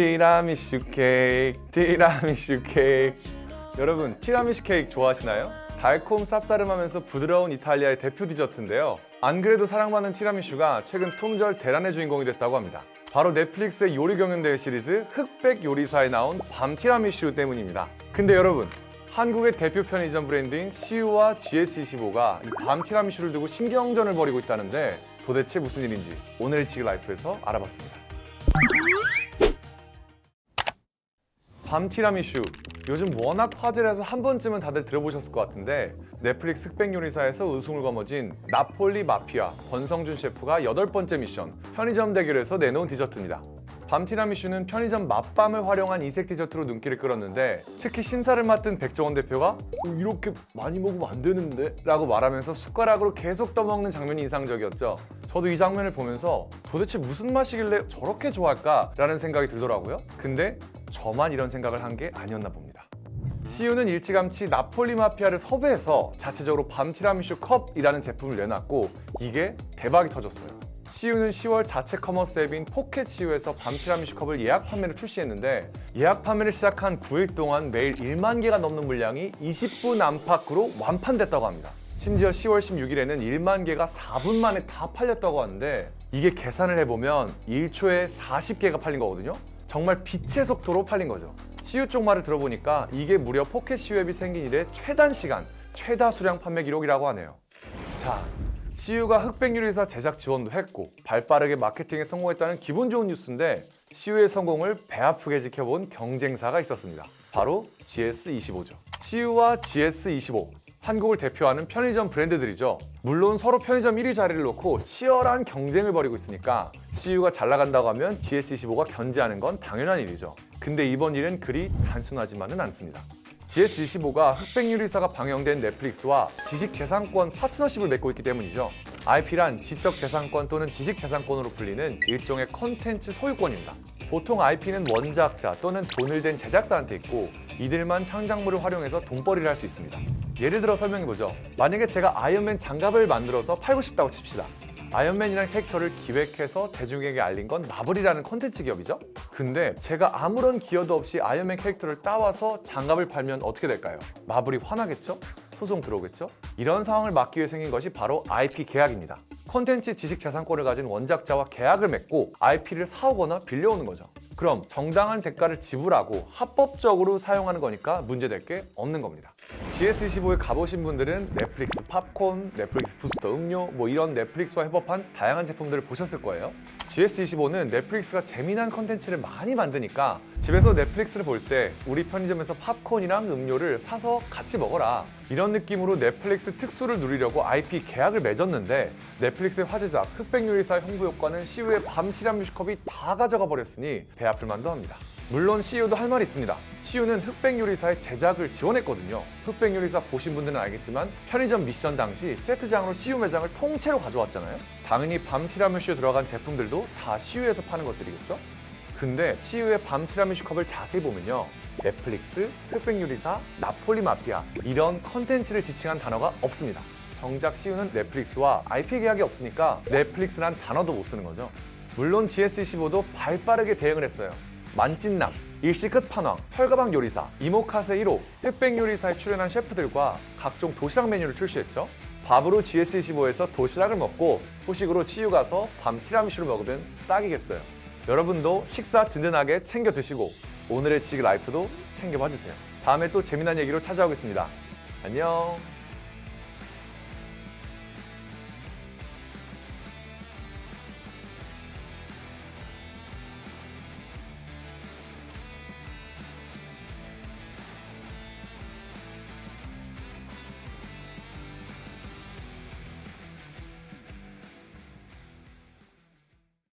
티라미슈 케이크, 티라미슈 케이크. 여러분, 티라미슈 케이크 좋아하시나요? 달콤 쌉싸름하면서 부드러운 이탈리아의 대표 디저트인데요. 안 그래도 사랑받는 티라미슈가 최근 품절 대란의 주인공이 됐다고 합니다. 바로 넷플릭스의 요리 경연대회 시리즈 흑백 요리사에 나온 밤 티라미슈 때문입니다. 근데 여러분, 한국의 대표 편의점 브랜드인 CU와 GS25가 이 밤 티라미슈를 두고 신경전을 벌이고 있다는데 도대체 무슨 일인지 오늘 지글 라이프에서 알아봤습니다. 밤 티라미슈, 요즘 워낙 화제라서 한 번쯤은 다들 들어보셨을 것 같은데 넷플릭스 흑백 요리사에서 우승을 거머쥔 나폴리 마피아 권성준 셰프가 8번째 미션 편의점 대결에서 내놓은 디저트입니다. 밤 티라미슈는 편의점 맛밤을 활용한 이색 디저트로 눈길을 끌었는데 특히 심사를 맡은 백종원 대표가 이렇게 많이 먹으면 안 되는데? 라고 말하면서 숟가락으로 계속 떠먹는 장면이 인상적이었죠. 저도 이 장면을 보면서 도대체 무슨 맛이길래 저렇게 좋아할까? 라는 생각이 들더라고요. 근데 저만 이런 생각을 한 게 아니었나 봅니다. CU는 일찌감치 나폴리 마피아를 섭외해서 자체적으로 밤 티라미슈 컵이라는 제품을 내놨고 이게 대박이 터졌어요. CU는 10월 자체 커머스 앱인 포켓 CU에서 밤 티라미슈 컵을 예약 판매를 출시했는데 예약 판매를 시작한 9일 동안 매일 1만 개가 넘는 물량이 20분 안팎으로 완판됐다고 합니다. 심지어 10월 16일에는 1만 개가 4분 만에 다 팔렸다고 하는데 이게 계산을 해보면 1초에 40개가 팔린 거거든요. 정말 빛의 속도로 팔린 거죠. CU 쪽 말을 들어보니까 이게 무려 포켓 CU 앱이 생긴 이래 최단 시간, 최다 수량 판매 기록이라고 하네요. 자, CU가 흑백 요리사 제작 지원도 했고 발빠르게 마케팅에 성공했다는 기분 좋은 뉴스인데 CU의 성공을 배 아프게 지켜본 경쟁사가 있었습니다. 바로 GS25죠. CU와 GS25, 한국을 대표하는 편의점 브랜드들이죠. 물론 서로 편의점 1위 자리를 놓고 치열한 경쟁을 벌이고 있으니까 CU가 잘 나간다고 하면 GS25가 견제하는 건 당연한 일이죠. 근데 이번 일은 그리 단순하지만은 않습니다. GS25가 흑백 요리사가 방영된 넷플릭스와 지식재산권 파트너십을 맺고 있기 때문이죠. IP란 지적재산권 또는 지식재산권으로 불리는 일종의 컨텐츠 소유권입니다. 보통 IP는 원작자 또는 돈을 댄 제작사한테 있고 이들만 창작물을 활용해서 돈벌이를 할 수 있습니다. 예를 들어 설명해보죠. 만약에 제가 아이언맨 장갑을 만들어서 팔고 싶다고 칩시다. 아이언맨이라는 캐릭터를 기획해서 대중에게 알린 건 마블이라는 콘텐츠 기업이죠. 근데 제가 아무런 기여도 없이 아이언맨 캐릭터를 따와서 장갑을 팔면 어떻게 될까요? 마블이 화나겠죠? 소송 들어오겠죠? 이런 상황을 막기 위해 생긴 것이 바로 IP 계약입니다. 콘텐츠 지식재산권을 가진 원작자와 계약을 맺고 IP를 사오거나 빌려오는 거죠. 그럼 정당한 대가를 지불하고 합법적으로 사용하는 거니까 문제될 게 없는 겁니다. GS25에 가보신 분들은 넷플릭스 팝콘, 넷플릭스 부스터 음료 이런 넷플릭스와 협업한 다양한 제품들을 보셨을 거예요. GS25는 넷플릭스가 재미난 컨텐츠를 많이 만드니까 집에서 넷플릭스를 볼 때 우리 편의점에서 팝콘이랑 음료를 사서 같이 먹어라 이런 느낌으로 넷플릭스 특수를 누리려고 IP 계약을 맺었는데 넷플릭스의 화제작 흑백 요리사 홍보 효과는 CU의 밤 티라미슈 컵이 다 가져가 버렸으니 배 아플 만도 합니다. 물론 CU도 할 말이 있습니다. CU는 흑백 요리사의 제작을 지원했거든요. 흑백 요리사 보신 분들은 알겠지만 편의점 미션 당시 세트장으로 CU 매장을 통째로 가져왔잖아요. 당연히 밤 티라미슈에 들어간 제품들도 다 CU에서 파는 것들이겠죠? 근데 CU의 밤 티라미슈 컵을 자세히 보면요. 넷플릭스, 흑백 요리사, 나폴리 마피아 이런 컨텐츠를 지칭한 단어가 없습니다. 정작 CU는 넷플릭스와 IP 계약이 없으니까 넷플릭스란 단어도 못 쓰는 거죠. 물론 GS25도 발빠르게 대응을 했어요. 만찢남, 일시 끝판왕, 혈가방 요리사, 이모카세 1호, 흑백 요리사에 출연한 셰프들과 각종 도시락 메뉴를 출시했죠. 밥으로 GS25에서 도시락을 먹고 후식으로 CU 가서 밤 티라미슈를 먹으면 딱이겠어요. 여러분도 식사 든든하게 챙겨 드시고 오늘의 지글 라이프도 챙겨봐 주세요. 다음에 또 재미난 얘기로 찾아오겠습니다. 안녕.